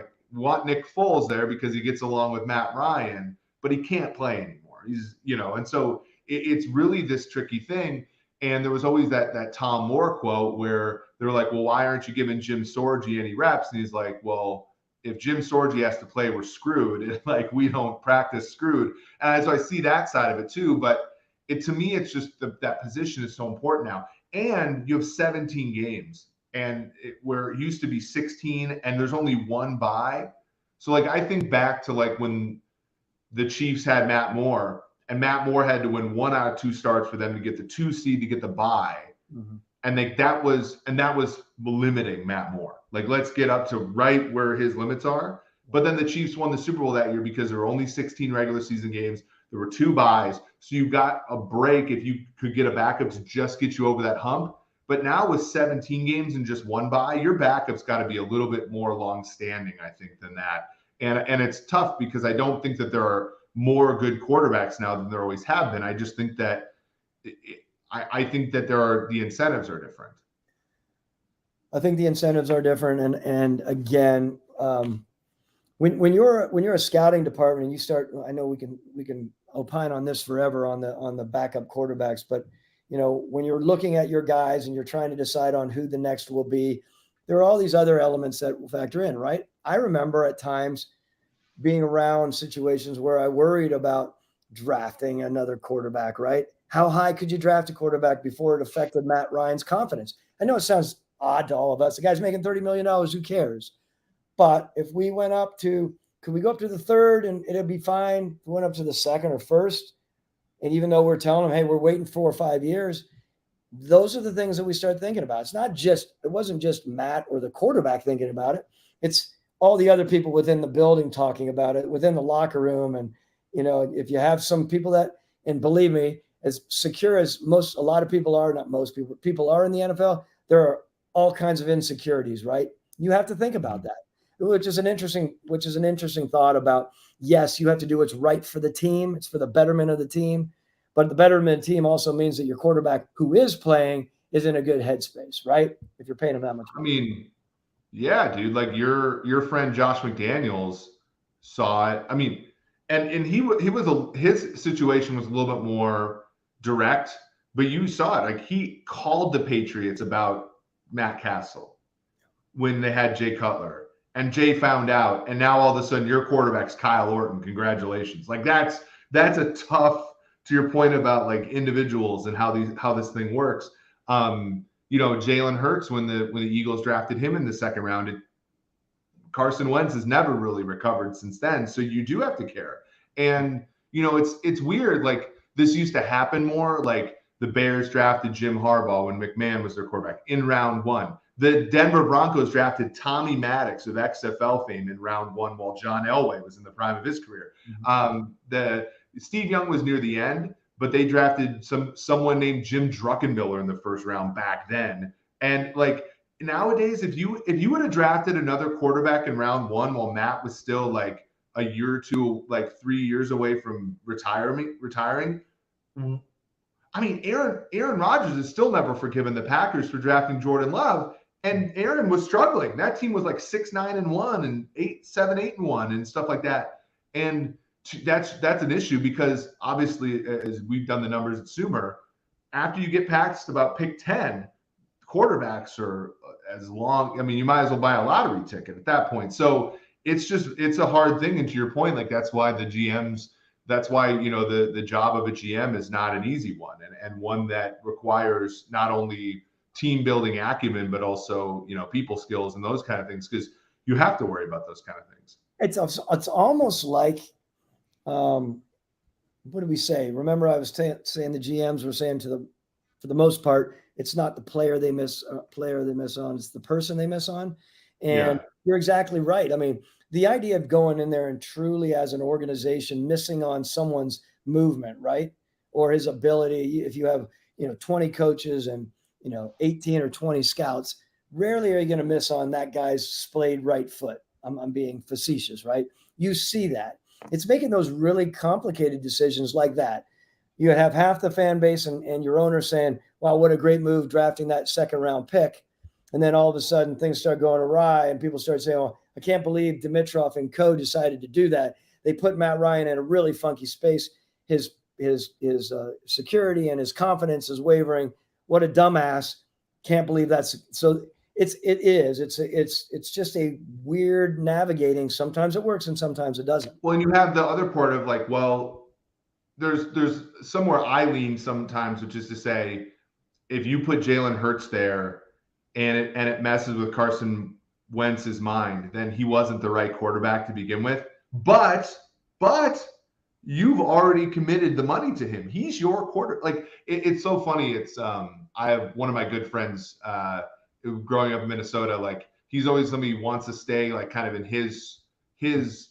Foles there because he gets along with Matt Ryan, but he can't play anymore. He's, and so it's really this tricky thing. And there was always that Tom Moore quote where they were like, well, why aren't you giving Jim Sorgi any reps? And he's like, well, if Jim Sorgi has to play, we're screwed. We don't practice screwed. And so I see that side of it too. But to me, it's just that position is so important now. And you have 17 games, and where it used to be 16, and there's only one bye. So I think back to when the Chiefs had Matt Moore, and Matt Moore had to win 1 out of 2 starts for them to get the 2 seed to get the bye. Mm-hmm. And that was limiting Matt Moore. Let's get up to right where his limits are. But then the Chiefs won the Super Bowl that year because there were only 16 regular season games. There were 2 byes. So you got a break if you could get a backup to just get you over that hump. But now with 17 games and just 1 bye, your backup's got to be a little bit more long-standing, I think, than that. And it's tough because I don't think that there are more good quarterbacks now than there always have been. I just think that I think that the incentives are different. I think the incentives are different. And again, when you're a scouting department and you start, I know we can opine on this forever on the backup quarterbacks, but when you're looking at your guys and you're trying to decide on who the next will be, there are all these other elements that will factor in, right? I remember at times being around situations where I worried about drafting another quarterback, right? How high could you draft a quarterback before it affected Matt Ryan's confidence? I know it sounds odd to all of us. The guy's making $30 million. Who cares? But if we went could we go up to the third and it'd be fine? If we went up to the second or first, and even though we're telling them, hey, we're waiting 4 or 5 years, those are the things that we start thinking about. It wasn't just Matt or the quarterback thinking about it. It's all the other people within the building talking about it, within the locker room. And, if you have some people and believe me, as secure as a lot of people are, not most people are in the NFL, there are all kinds of insecurities, right? You have to think about that, which is an interesting thought about, yes, you have to do what's right for the team. It's for the betterment of the team. But the betterment of the team also means that your quarterback who is playing is in a good headspace, right? If you're paying him that much money. I mean, yeah, dude, your friend Josh McDaniels saw it. I mean, and his situation was a little bit more direct, but you saw it. He called the Patriots about Matt Castle when they had Jay Cutler, and Jay found out, and now all of a sudden your quarterback's Kyle Orton. Congratulations. That's a tough, to your point about individuals and how this thing works. Jalen Hurts, when the Eagles drafted him in the second round, Carson Wentz has never really recovered since then. So you do have to care. And, it's weird. This used to happen more. The Bears drafted Jim Harbaugh when McMahon was their quarterback in round 1. The Denver Broncos drafted Tommy Maddox of XFL fame in round 1 while John Elway was in the prime of his career. Mm-hmm. Steve Young was near the end, but they drafted someone named Jim Druckenmiller in the first round back then. And nowadays, if you would have drafted another quarterback in round one while Matt was still like a year or two, like 3 years away from retiring, I mean, Aaron Rodgers has still never forgiven the Packers for drafting Jordan Love, and Aaron was struggling. That team was like 6-9-1 and 7-8-1 and stuff like that. And that's an issue because obviously, as we've done the numbers at Sumer, after you get past about pick 10, quarterbacks are as long. I mean, you might as well buy a lottery ticket at that point. So it's a hard thing. And to your point, like that's why the job of a GM is not an easy one, and one that requires not only team building acumen, but also, people skills and those kind of things, because you have to worry about those kind of things. It's almost like, what did we say? Remember, I was saying the GMs were saying for the most part, it's not the player they miss on, it's the person they miss on. And You're exactly right. I mean, the idea of going in there and truly as an organization missing on someone's movement, right? Or his ability, if you have, 20 coaches and, 18 or 20 scouts, rarely are you going to miss on that guy's splayed right foot. I'm being facetious, right? You see that. It's making those really complicated decisions like that. You have half the fan base and your owner saying, wow, what a great move drafting that second round pick. And then all of a sudden things start going awry and people start saying, oh, I can't believe Dimitroff and co decided to do that. They put Matt Ryan in a really funky space. His security and his confidence is wavering. What a dumbass. Can't believe that's so. It's just a weird navigating. Sometimes it works and sometimes it doesn't. Well, and you have the other part of like, well, there's somewhere I lean sometimes, which is to say, if you put Jalen Hurts there and it messes with Carson Wentz's mind, then he wasn't the right quarterback to begin with. But you've already committed the money to him. He's your quarter. Like it's so funny. It's I have one of my good friends growing up in Minnesota. Like he's always somebody who wants to stay like kind of in his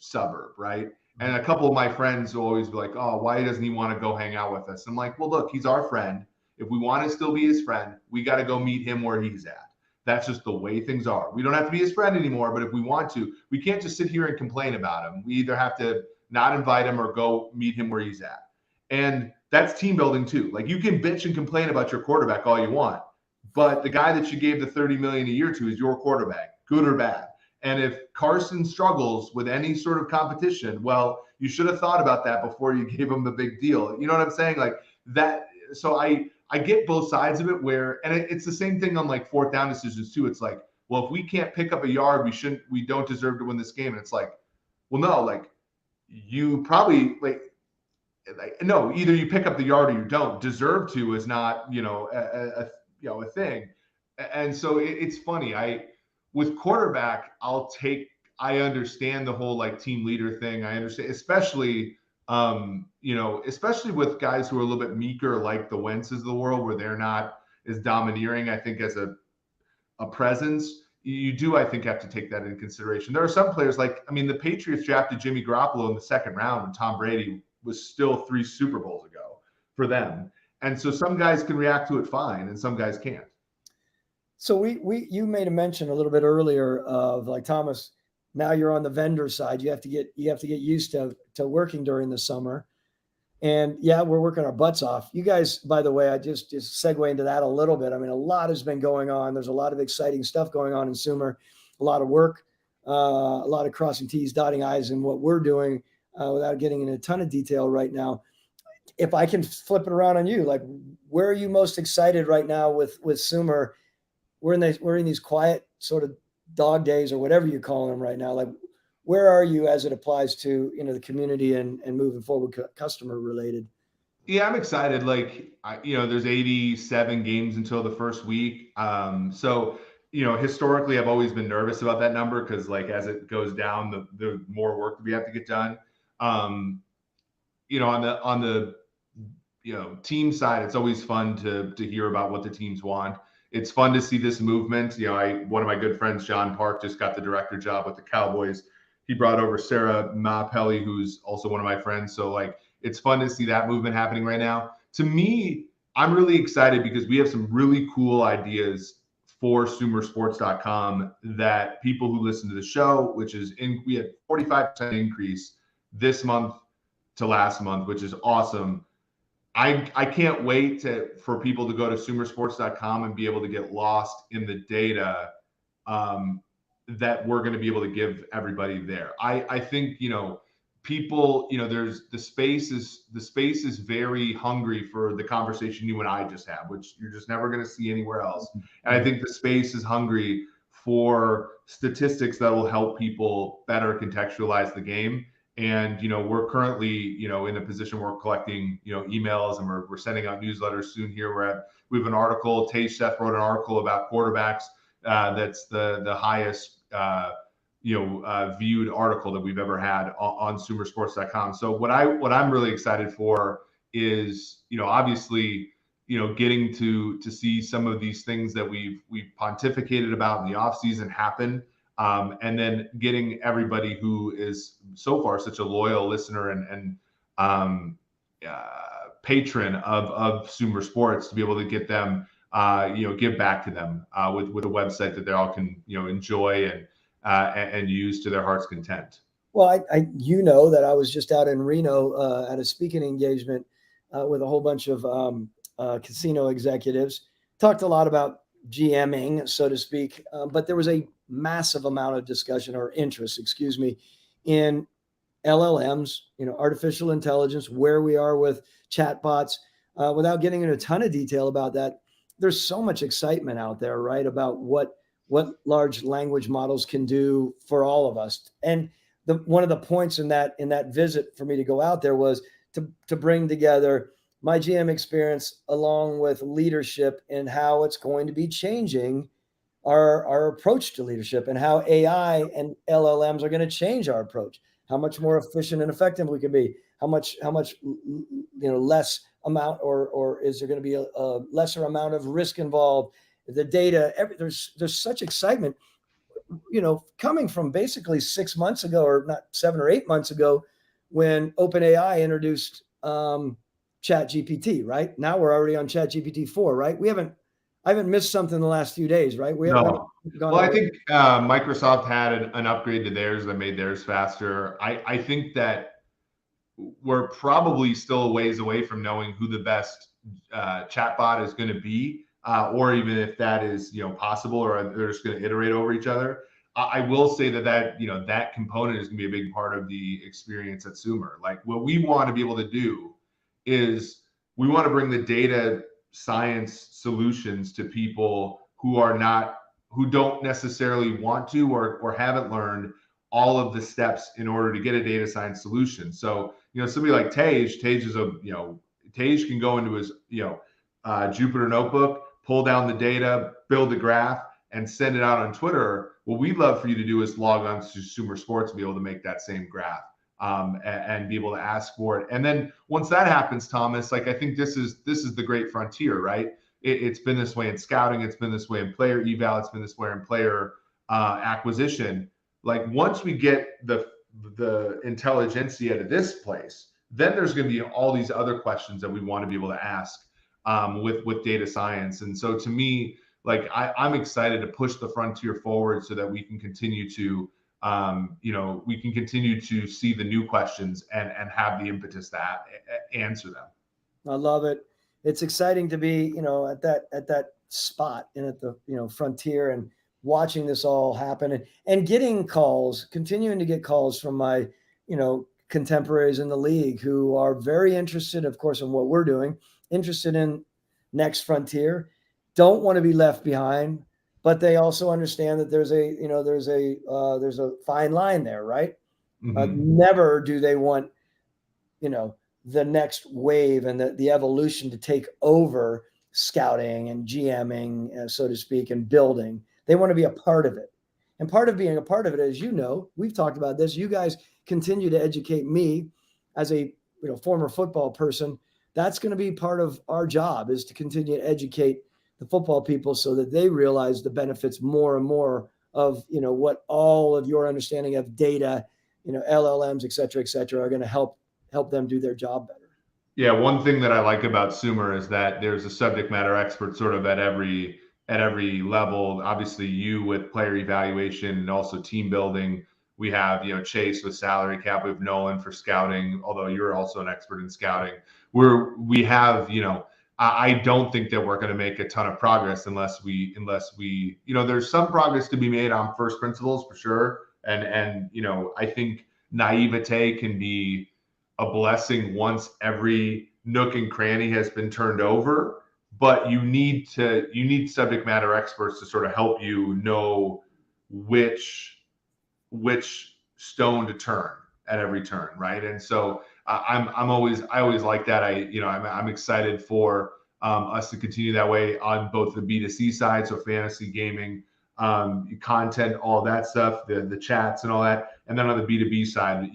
suburb, right? And a couple of my friends will always be like, oh, why doesn't he want to go hang out with us? I'm like, well, look, he's our friend. If we want to still be his friend, we got to go meet him where he's at. That's just the way things are. We don't have to be his friend anymore, but if we want to, we can't just sit here and complain about him. We either have to not invite him or go meet him where he's at. And that's team building too. Like you can bitch and complain about your quarterback all you want, but the guy that you gave the $30 million a year to is your quarterback, good or bad. And if Carson struggles with any sort of competition, well, you should have thought about that before you gave him the big deal. You know what I'm saying? Like that. So I get both sides of it and it's the same thing on like fourth down decisions too. It's like, well, if we can't pick up a yard, we don't deserve to win this game. And it's like, well, no, like you probably no, either you pick up the yard or you don't. Deserve to is not, a thing. And so it's funny. With quarterback, I understand the whole like team leader thing. I understand, especially with guys who are a little bit meeker, like the Wentzes of the world, where they're not as domineering, I think, as a presence. You do, I think, have to take that into consideration. There are some players the Patriots drafted Jimmy Garoppolo in the second round when Tom Brady was still 3 Super Bowls ago for them. And so some guys can react to it fine and some guys can't. So you made a mention a little bit earlier of like Thomas, now you're on the vendor side. You have to get used to working during the summer. And yeah, we're working our butts off. You guys, by the way, I just segue into that a little bit. I mean, a lot has been going on. There's a lot of exciting stuff going on in Sumer, a lot of work, a lot of crossing T's, dotting I's in what we're doing without getting into a ton of detail right now. If I can flip it around on you, like where are you most excited right now with Sumer? We're in these quiet sort of dog days or whatever you call them right now. Like, where are you as it applies to, the community and moving forward customer related? Yeah, I'm excited. Like, there's 87 games until the first week. So, historically, I've always been nervous about that number because, like, as it goes down, the more work that we have to get done. On the team side, it's always fun to hear about what the teams want. It's fun to see this movement. One of my good friends, John Park, just got the director job with the Cowboys. He brought over Sarah Mappelli, who's also one of my friends. So like, it's fun to see that movement happening right now. To me, I'm really excited because we have some really cool ideas for sumersports.com that people who listen to the show, we had 45% increase this month to last month, which is awesome. I can't wait for people to go to sumersports.com and be able to get lost in the data that we're going to be able to give everybody there. I think, people, there's the space is very hungry for the conversation you and I just had, which you're just never going to see anywhere else. And I think the space is hungry for statistics that will help people better contextualize the game. And, we're currently, in a position where we're collecting, emails, and we're sending out newsletters soon here. We have an article, Tej Seth wrote an article about quarterbacks. That's the highest, viewed article that we've ever had on sumersports.com. So what I'm really excited for is, obviously, getting to see some of these things that we've pontificated about in the offseason happen. And then getting everybody who is so far such a loyal listener and patron of Sumer Sports to be able to get them, give back to them with a website that they all can, enjoy and use to their heart's content. Well, I that I was just out in Reno at a speaking engagement with a whole bunch of casino executives. Talked a lot about GMing, so to speak, but there was a massive amount of discussion or interest, in LLMs, artificial intelligence, where we are with chatbots. Without getting into a ton of detail about that, there's so much excitement out there, right, about what large language models can do for all of us. And one of the points in that visit for me to go out there was to bring together my GM experience along with leadership and how it's going to be changing our approach to leadership, and how AI and LLMs are going to change our approach, how much more efficient and effective we can be, how much less amount or is there going to be a lesser amount of risk involved, the data, there's such excitement, coming from basically 6 months ago, or not 7 or 8 months ago, when OpenAI introduced ChatGPT, right? Now we're already on ChatGPT 4, right? I haven't missed something in the last few days, right? No. Well, I think Microsoft had an upgrade to theirs that made theirs faster. I think that we're probably still a ways away from knowing who the best chatbot is going to be, or even if that is possible, or they're just going to iterate over each other. I will say that component is going to be a big part of the experience at Sumer. Like, what we want to be able to do is we want to bring the data science solutions to people who don't necessarily want to or haven't learned all of the steps in order to get a data science solution. So, somebody like Tej can go into his, Jupyter notebook, pull down the data, build a graph, and send it out on Twitter. What we'd love for you to do is log on to Sumer Sports and be able to make that same graph. And be able to ask for it. And then once that happens, Thomas, I think this is the great frontier, right? It's been this way in scouting. It's been this way in player eval. It's been this way in player acquisition. Once we get the intelligentsia to this place, then there's going to be all these other questions that we want to be able to ask with data science. And so to me, I'm excited to push the frontier forward so that we can continue to see the new questions and have the impetus to answer them. I love it. It's exciting to be, at that spot and at the, frontier, and watching this all happen and continuing to get calls from my, contemporaries in the league who are very interested, of course, in what we're doing, interested in next frontier, don't want to be left behind. But they also understand that there's a fine line there, right? Mm-hmm. Never do they want, the next wave and the evolution to take over scouting and GMing, so to speak, and building. They want to be a part of it. And part of being a part of it, as we've talked about this, you guys continue to educate me as a former football person. That's going to be part of our job, is to continue to educate the football people so that they realize the benefits more and more of, what all of your understanding of data, LLMs, et cetera, are going to help them do their job better. Yeah. One thing that I like about Sumer is that there's a subject matter expert sort of at every at every level. Obviously, you with player evaluation and also team building. We have, Chase with salary cap. We have Nolan for scouting, although you're also an expert in scouting. We have, I don't think that we're going to make a ton of progress unless we, there's some progress to be made on first principles for sure. And I think naivete can be a blessing once every nook and cranny has been turned over. But you need subject matter experts to sort of help you know which stone to turn at every turn, right? And so I always like that. I'm excited for us to continue that way on both the B2C side, so fantasy gaming, content, all that stuff, the chats and all that, and then on the B2B side,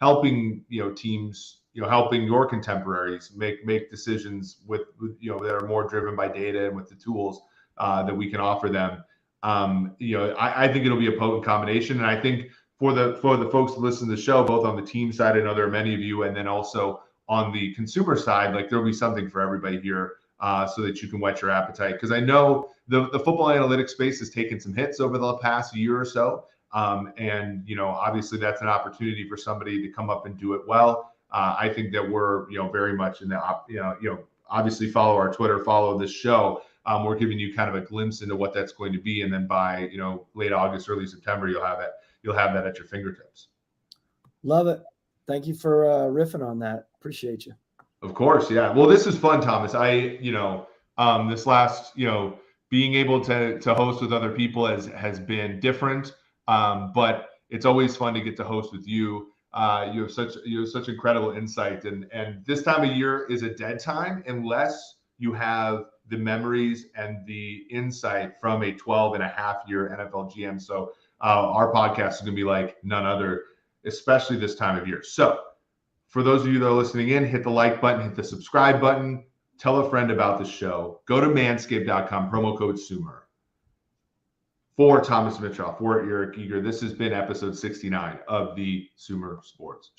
helping teams, helping your contemporaries make decisions with that are more driven by data and with the tools that we can offer them. I think it'll be a potent combination, and I think for the folks that listen to the show, both on the team side, I know there are many of you, and then also on the consumer side, like there'll be something for everybody here, so that you can whet your appetite. Because I know the football analytics space has taken some hits over the past year or so, and obviously that's an opportunity for somebody to come up and do it well. I think that we're very much in the obviously follow our Twitter, follow this show. We're giving you kind of a glimpse into what that's going to be, and then by late August, early September, you'll have that at your fingertips. Love it. Thank you for riffing on that. Appreciate you. Of course, yeah. Well, this is fun, Thomas. This last being able to host with other people has been different, but it's always fun to get to host with you. You have such incredible insight, and this time of year is a dead time unless you have the memories and the insight from a 12-and-a-half-year NFL GM. So our podcast is going to be like none other, especially this time of year. So for those of you that are listening in, hit the like button, hit the subscribe button, tell a friend about the show. Go to manscaped.com, promo code SUMER. For Thomas Dimitroff, for Eric Eager, this has been episode 69 of the Sumer Sports